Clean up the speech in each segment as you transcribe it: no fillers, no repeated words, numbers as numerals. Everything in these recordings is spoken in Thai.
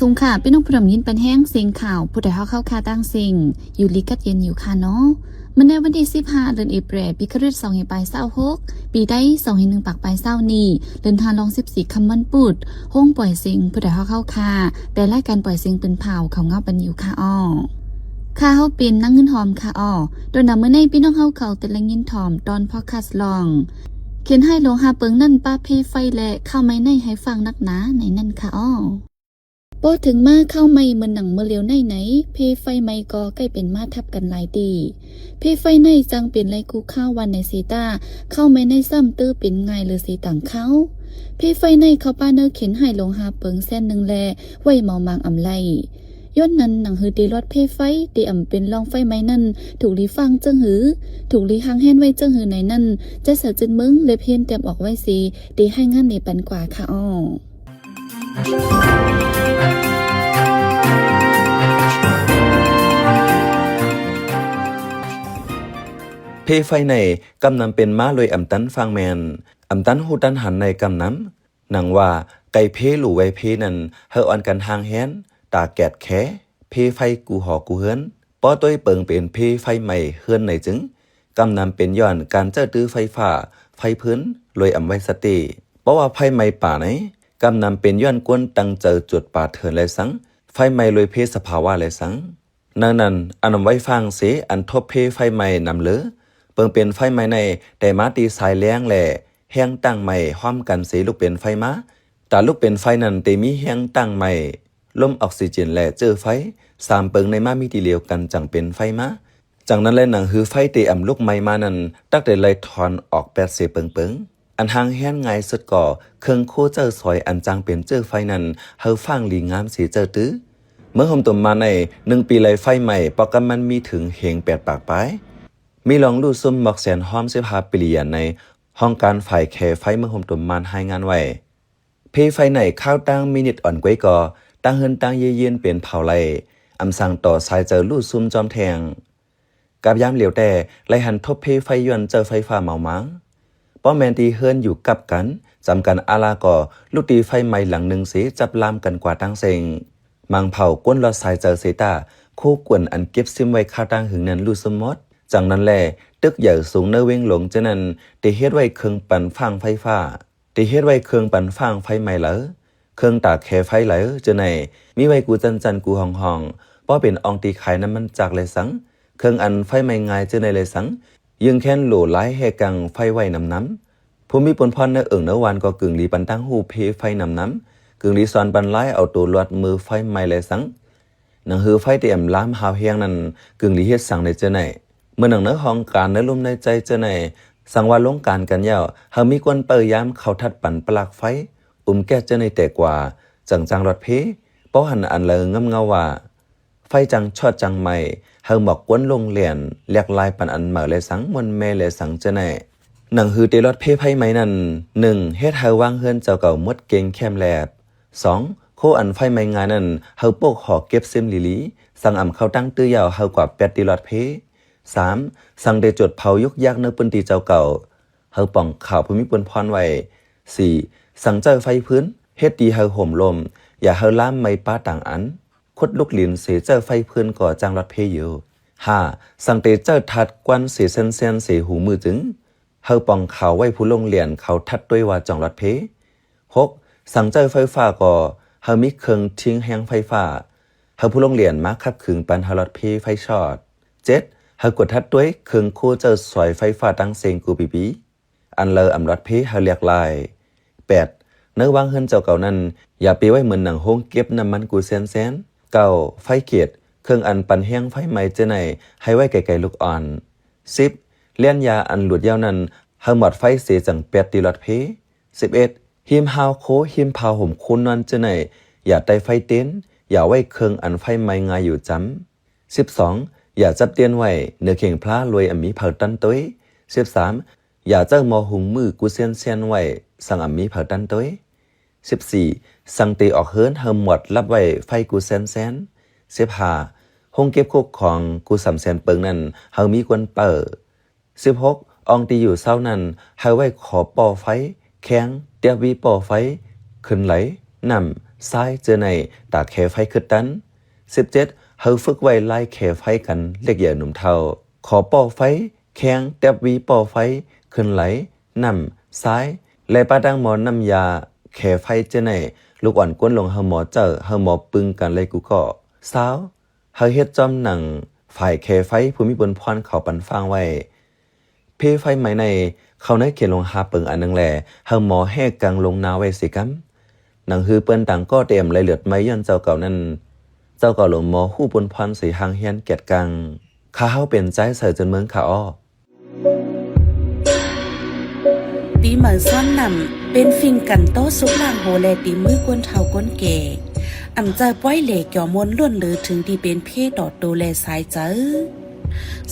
งค่ะพี่น้องผู้ดำยินเป็นแห้งเสียงข่าวผู้ใดเข้าคาตั้งสิ่งอยู่ลีกัดเย็นอยู่ค่ะเนาะมันในวันที่15 เดือนเอพฤลปีคริสต์2526ปีได้2-1ปากปลายเศร้านี้เดินทางลอง14คำวันปุดห้องปล่อยสิ่งผู้ใดเข้าคาแต่รายการปล่อยสิ่งเป็นเผาเขาเงาปันอยู่ค่ะอ้อข้าเฮาเป็นนั่งเงินหอมค่ะอ้อโดยนำเมื่อในพี่น้องเขาแต่ละยินถอมตอนพอคัสลองเขียนให้ลงหาเปิงนั่นป้าเพไฟและเข้าไม่ในให้ฟังนักหนาในนั่นค่ะอ้อพอถึงมาเข้าไม่เหมือนหนังเมื่อเลียวไหนเพไฟไม่ก็ใกล้เป็นมาทับกันหลายดีเพไฟในจังเปลี่ยนไรกูข้าววันในสีตาเข้าไม่ในซ้ำตื้อเป็นไงหรือสีต่างเขาเพไฟในเขาป้าเนอเข็นให้ลงหาเปิงเส้นหนึ่งแลไว้เมามังอำไลย้อนนั้นหนังหือตีรถเพไฟตีอ่ำเป็นลองไฟไม้นั่นถูกลีฟังเจิงหือถูกลีหางแห่นไว้เจิงหือในนั่นจะเสือจึนมึงเลยเพียนเตรียมออกไว้สีตีให้งานในปันกว่าค่ะอ้อเพไฟในกำนำเป็นม้าลอยอำตันฟังแมนอำตันหูตันหันในกำนำหนังว่าไก่เพหลู่ไว้เพนั่นเฮออ่อนกันทางแฮนตาแกดแขเพไฟกูหอกูเฮือนป้อต้วยเปิงเป็นเพไฟใหม่เฮือนในจึงกำนำเป็นย้อนการเจ้าตื้อไฟฟ้าไฟพื้นลอยอำไว้สติเพราะว่าไฟใหม่ป่าไหนกำนำเป็นย้อนกวนตังเจอจุดป่าเถินและสังไฟใหม่ลอยเพสภาวะและสังนั้นอันนำไว้ฟังเสอันทบเพไฟใหม่นำเหลือเปิงเป็นไฟไหม้ในแต่มาตีสายแรงแหล่แห้งตั้งใหม่ห้อมกันสีลูกเป็นไฟมาแต่ลูกเป็นไฟนั้นแต่มีแห้งตั้งใหม่ลมออกซิเจนแหล่เจอไฟสามเปิงในมามีตีเลียวกันจังเป็นไฟมาจังนั้นแหละหนังหือไฟเตอ่ำลูกไม้มานั้นตักแต่ไล่ถอนออก8 เสเปิงอันหางแห้งไงสุดก่อเครื่องโคเจอซอยอันจังเป็นเจอไฟนั้นเฮาฟังลีงามสีเจอตื้อเมื่อห่มตุ่มมาใน1 ปีไล่ไฟใหม่ปอกมันมีถึงเหง8 ปากปลายมีลองลู่ซุ่มบอกแสนห้อม15 ปีเลียนในห้องการฝ่ายแคไฟเมื่อห่มตุ่มมันให้งานไว้เพไฟไหนข้าวตั้งมินิตอ่อนกวยก่อตั้งเฮินตั้งเย็นเป็นเผาไล่อำสั่งต่อสายเจอลู่ซุ่มจอมแทงกับยามเหลียวแต่ไล่หันทบเพไฟยวนเจอไฟฟ้าเมามังป้อแมนตีเฮินอยู่กับกันจำกันอาลาก่อลูกตีไฟใหม่หลังหนึ่งเสจับลามกันกว่าตั้งเซงมังเผาก้นรอสายเจอเสตาคู่กวนอันเก็บซิมไว้ข้าวตั้งหึงนั้นลู่ซุ่มมดจังนั้นแหละตึกใหญ่สูงเนเวงหลงจะนั้นตีเฮ็ดไว้เครื่องปั่นฟางไฟฟ้าตีเฮ็ดไว้เครื่องปั่นฟางไฟใหม่เหลอเครื่องตากแคไฟเหลอจะไหนมีไว้กูจันกูห้องป้อเป็นอองตีขายน้ำมันจากเลยสังเครื่องอันไฟใหม่ง่ายจะไหนเลยสังยังแค้นโหลหลายแหกังไฟไว้น้ำผู้มีปนพรเนเนวันก็กึ่งลีปันตั้งหูเพไฟน้ำกึ่งลีซอนปันไล่เอาตัวลวดมือไฟใหม่เลยสังหนังหือไฟเตรียมล้ามหาวเฮียงนั้นกึ่งลีเฮ็ดสังในจะไหนเมื่อหนังเนื้อห้องการเนื้อลมในใจเจอในสังวาลงการกันยาวเฮามีกวนเปิดย้ำเขาทัดปั่นปลักไฟแก้เจอในแต่กว่าจังรถเพป้อหันอันเลยงำเงาว่าไฟจังชอดจังใหม่เฮาหมอกกวนลงเหรียญเรียกลายปันอันเหมือเลยสังมนแม่เลยสังเจอในหนังหือเตรถเพไพ่ไหมนั้น1เฮ็ดเฮาว่างเฮือนเจ้าเก่าหมดเก่งแคมแลบ2โคอันไฟไหมงานนั้นเฮาโปกหอกเก็บซิมลีสังอ่ำเขาตั้งตื้อยาวเฮากว่า8 ตีรถเพ3สั่งได้จดเผายุกยักเนื้อปืนตีเจ้าเก่าเฮาป่องข่าวภูมิปนพรไว้4สั่งเจ้าไฟพื้นเฮ็ดดีเฮาห่มลมอย่าเฮาล้ามไม่ป้าต่างอันคดลูกหลินเสเจ้าไฟพื้นก่อจังรัดเพอยู่5สั่งเตเจ้าทัดกวนเสเส้นเสหูมือจึงเฮาป่องข่าวไว้ผู้ลงเหรียญเขาทัดด้วยว่าจ่องรัดเพ6สั่งเจ้าไฟฟ้าก่อเฮามีเครื่องทิ้งแห้งไฟฟ้าเฮาผู้ลงเหรียญมาขับขึงปันเฮารัดเพไฟช็อต7เฮากดทัดด้วยเครื่องโคเจอสายไฟฟ้าตั้งเซงกูปีอันเลออำรัดเพเฮาเรียกลาย8เนื้อวางเฮือนเจ้าเก่านั้นอย่าไปไว้เหมือนหนังโฮงเก็บน้ำมันกูแสน9ไฟเกียดเครื่องอันปันแห้งไฟใหม่เจไหนให้ไว้ไกลๆลูกอ่อน10เลี้ยนยาอันหลุดยาวนั้นเฮาหมดไฟเสจัง8 ตีรถเพ11หิมฮาวโคหิมพาวห่มคูนนอนเจไหนอย่าไตไฟเต้นอย่าไว้เครื่องอันไฟใหม่งายอยู่จำ12อย่าจับเตียนไว้เนื้อเข่งพลารวยอมีเผาตันต้วย13อย่าเจ้ามอหุงมือกูเซียนไว้สั่งอมีเผาตันต้วย14สั่งตีออกเฮิรนเฮาหมดรับไว้ไฟกูแสน15ห้องเก็บคุกของกู300,000เปิงนั้นเฮามีกวนเปิด16อองตีอยู่เศร้านั้นเฮาไว้ขอปอไฟแข็งเตียวีปอไฟขึ้นไหลนำ ซ้ายเจอในตาแคไฟขึ้นตัน17เฮาฝึกไว้ไล่แคไฟกันเล็กใหญ่หนุ่มเท่าขอป่อไฟแข็งแตบวีป่อไฟขึ้นไหลนำซ้ายและป้าดังหมอนำยาแคไฟเจอในลูกอ่อนก้นลงเฮาหมอเจอเฮาหมอปึงกันเลยกูก็สาวเฮาเฮ็ดจอมหนังฝ่ายแคไฟภูมิบนพรเขาปันฟังไว้เพไฟไหมในเขาในเขียนลงหาเปิงอันนึงแหละเฮาหมอแหกกลางลงนาไว้สิกำหนังฮือเปิ้นต่างก็เต็มไหลเลือดไม่ย้อนเจ้าเก่านั้นเจ้าเก่าหลงหมอฮู้บนพรสีหางเฮียนเกียรติกังข้าเฮาเป็นใจใส่จนเมืองขาอ้อตีเหมือนซ้อนนำเป็นฟิงกันโตซุกล่างโหแลตีมือกวนเท่ากวนแก่อำใจป้อยเหล็กเกี่ยวมนล้วนหรือถึงที่เป็นเพศดอดดูแลสายเจอ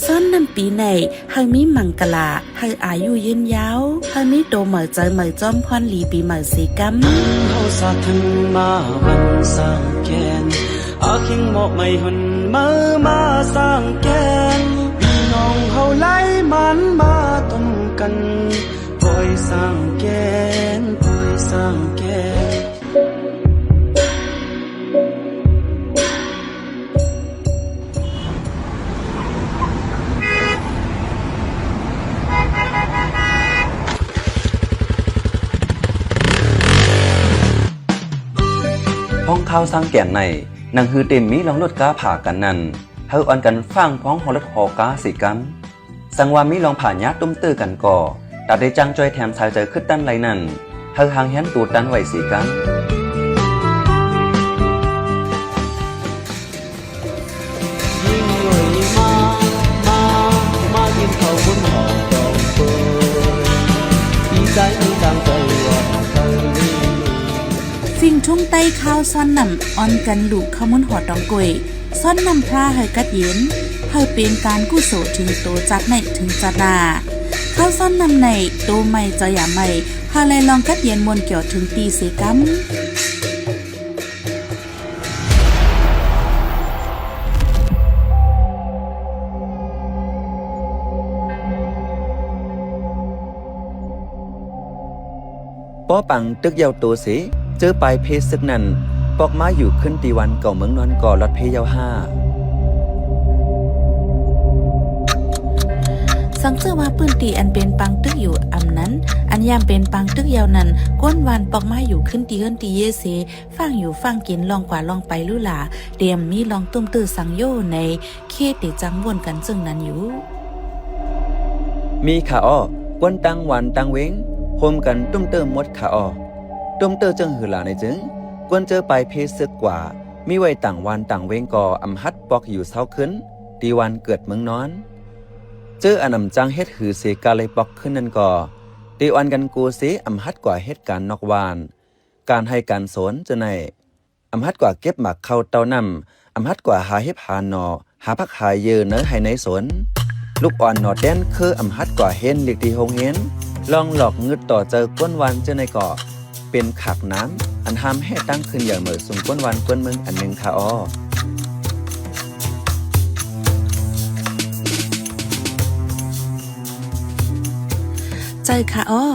ซ้อนนำปีในเฮามีมังกลาเฮาอายุยืนยาวเฮามีโตเหมือเจอเหมือจอมพรหลีปีเหมือสีกัมเฮาสาถึงมาวันสร้างแกนอาคิงหมอกไม่หุนมาสร้างแกนพี่น้องเฮาไล่มันมาต้นกันปล่อยสร้างแกนปล่อยสร้างแกนห้องข้าวสร้างแก่นในหนังฮือเต็มมีลองรถก้าผ่ากันนั่นเฮาอ่อนกันฟังพ้องหอรถหอกาสิกันสังว่ามีลองผ่านยัดตุ้มตื้อกันก่อตัดได้จังจอยแถมสายใจขึ้นตั้นไรนั่นเฮาหางเฮียนตูดดันไหวสิกันยิ่งรวยมากินข้าวบนหอดอกเปิดดีใจมีตังใจว่าฟิงทุ่งใต้ข้าวซ้อนนำออนกันลูกขมุนหอดดองกวยซ้อนนำพระเฮกัดเย็นเฮาเป็นการกุศลถึงโตจัดในถึงจัดนาข้าวซ้อนนำในโตไม่จะอย่าไม่เฮาเลยลองกัดเย็นมนเกี่ยวถึงตีเสกัมป้อปังตึกยาวโตสิเจอปลายเพศซึกนั้นปอกมาอยู่ขึ้นตีวันเก่าเมืองนอนก่อรถเพยาวห้าสังเจอว่าปืนตีอันเป็นปังตึกอยู่อำนั้นอันยามเป็นปังตึกยาวนั้นก้นวันปอกมาอยู่ขึ้นตีเฮิรนตีเยเสฟังอยู่ฟังกินลองกว่าลองไปลุล่ะเตรียมมีลองตุ้มตื้อสังโยในเขตที่จังวนกันซึ่งนั้นอยู่มีขาอ้อก้นตังวันตังเวงโฮมกันตุ้มเติมมดขาอ้อตุ้มเตอจังหือหลาในจึงกวนเจอไปเพศซึกกว่ามีไว้ต่างวันต่างเวงก่ออำฮัดปอกอยู่เช้าขึ้นตีวันเกิดเมืองนอนเจออันำจังเฮ็ดหือเสกาเลยปอกขึ้นนั่นก่อตีวันกันกูเสอำฮัดกว่าเฮ็ดการนอกวานการให้การสนจะในอำฮัดกว่าเก็บหมักเข้าเต้านำอำฮัดกว่าหาเฮ็บหาหนอหาพักหาเยอเนื้อให้ในสนลูกอ่อนหนอแดนคืออำฮัดกว่าเห็นเล็กที่หงเห็นลองหลอกงึดต่อเจอก้นวันเจอในก่อเป็นขักน้ำอันทำให้ตั้งขึ้นอย่างเหมือนสุ่มก้นวันก้นมึงอันหนึ่งค่ะอ้อใจค่ะอ้อ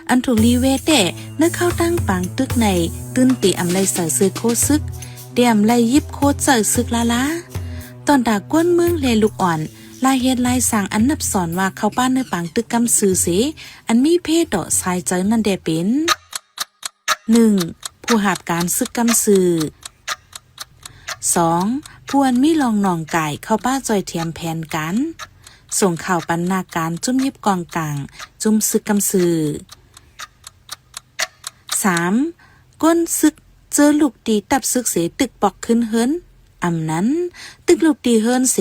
อันถูกรีเวทแต่เนื้อเข้าตั้งปังตึกในตื้นตีอำไลใส่เสื้อโคซึกเตรียมไลยิบโคใส่ซึกละตอนดาก้นมึงเลลูกอ่อนลายเฮ็ดลายสั่งอันนับสอนว่าเข้าบ้านเนื้อปังตึกกำซื้อเสอันมีเพศดอกสายใจนั่นแดเป็น 1. ผู้หาบการซึกกำสือ 2. ผู้อันมีลองหนองไก่เข้าป้าจอยเทียมแผนกันส่งข่าวปันนาการจุ่มยิบกองกลางจุ่มซึกกำสือ 3. ก้นซึกเจอลูกตีตับซึกเสตึกปอกขึ้นเฮิรนอำนั้นตึกลูกตีเฮิรนเส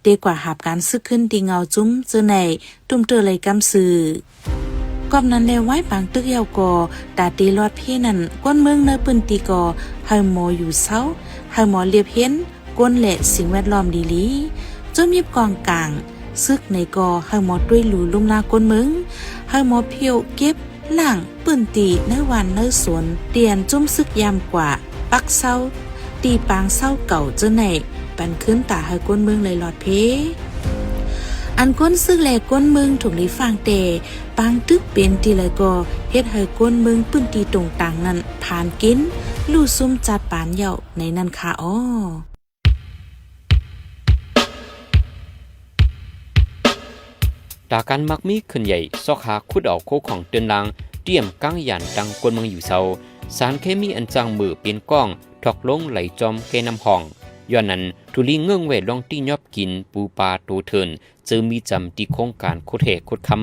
ดีกว่าหาบการซึกขึ้นตีเงาจุ้มเจอในตุ้มเตอเลยกำสือกอบนั้นแล้วไว้ปังตึกยาวกอตาตีรอดพี่นั่นก้นเมืองเนปืนตีกอเฮาหมออยู่เศร้าเฮาหมอเรียบเห็นก้นและสิ่งแวดล้อมดีลีจุ่มยิบกองกลางซึกในกอเฮาหมอด้วยหลูลุ่มลาก้นเมืองเฮาหมอเพียวเก็บหลังปืนตีในวันในสวนเตียนจุ่มซึกยามกว่าปักเศร้าตีปางเศร้าเก่าเจอในปันขึ้นตาเฮาก้นเมืองเลยหลอดเพอันก้นซึกแลก้นเมืองถูกลิฟังเตปังตึกเป็นทีไรก็เฮ็ดให้ก้นเมืองปื้นตีตรงต่างนั้นผ่านกิน ลู่ซุ่มจัดปานเหย่าในนั้นค่ะอ้อตาการมักมีขึ้นใหญ่ซอกหาขุดเอาโคของเตือนลางเตรียมก้างยันดังกวนเมืองอยู่เซาสารเคมีอันจางมือเปลี่ยนก้องถอกลงไหลจอมแกน้ำห้องย้อนนั้นทุลีเงื่องเวลองตี้ยอบกินปูปลาโตเทินเจอมีจำที่โครงการโคเทโคดคำ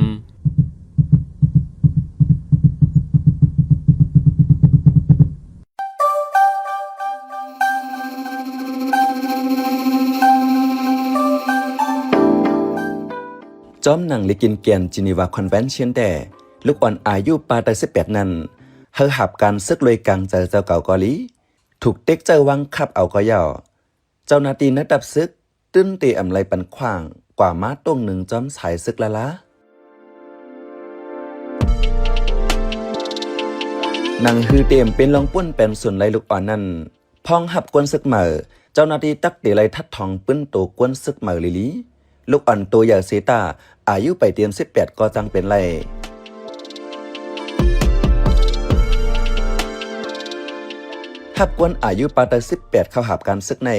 จอมหนังลิกินเกียนจินีวาคอนเวนชั่นแต่ลูกอ่อนอายุปาต18นั้นเฮาหับการซึกลอยกลางเจอเจ้าเก่าเกาหลีถูกเต็กเจอวังขับเอาก็ย่อเจ้านาตีนัดดับซึกตื้นตีอำไลปันขว้างกว่าม้าต้งหนึ่งจอมสายซึกละนางฮือเตรียมเป็นรองปุ้นเป็นส่วนไรลูกอ่อนนั้นพองหับกวนซึกเหม่อเจ้านาตีตักตีไรทัดทองปื้นโตกวนซึกเหม่อลิลีลูกอ่อนตัวใหญ่เซตาอายุไปเตรียม18ก็จังเป็นไรหับกวนอายุปาต18เข้าหับการซึกใน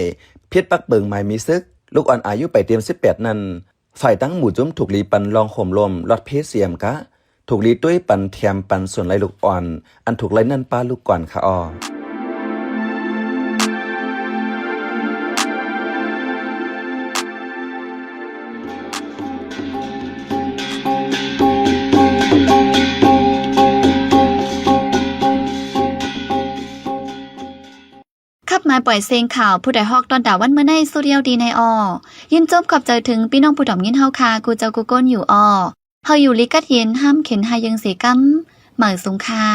เพียรปักเบิงไม้มีซึกลูกอ่อนอายุไปเตรียม18นั้นฝ่ายตั้งหมู่จุ้มถูกลีปันลองข่มลมลอดเพศเสียมกะถูกลีด้วยปันเทียมปันส่วนไรลูกอ่อนอันถูกไรนั่นป้าลูกก่อนค่ะอ้อขับมาปล่อยเซงข่าวผู้ใดฮอกตอนดาวันเมื่อในสุเรียวดีในอยินจบขอบใจถึงพี่น้องผู้ถ่อมยินเฮาคากูเจ้ากูก้นอยู่เฮาอยู่ลิกัดเย็นห้ามเข็นหายังเสกำเหมือสงค่า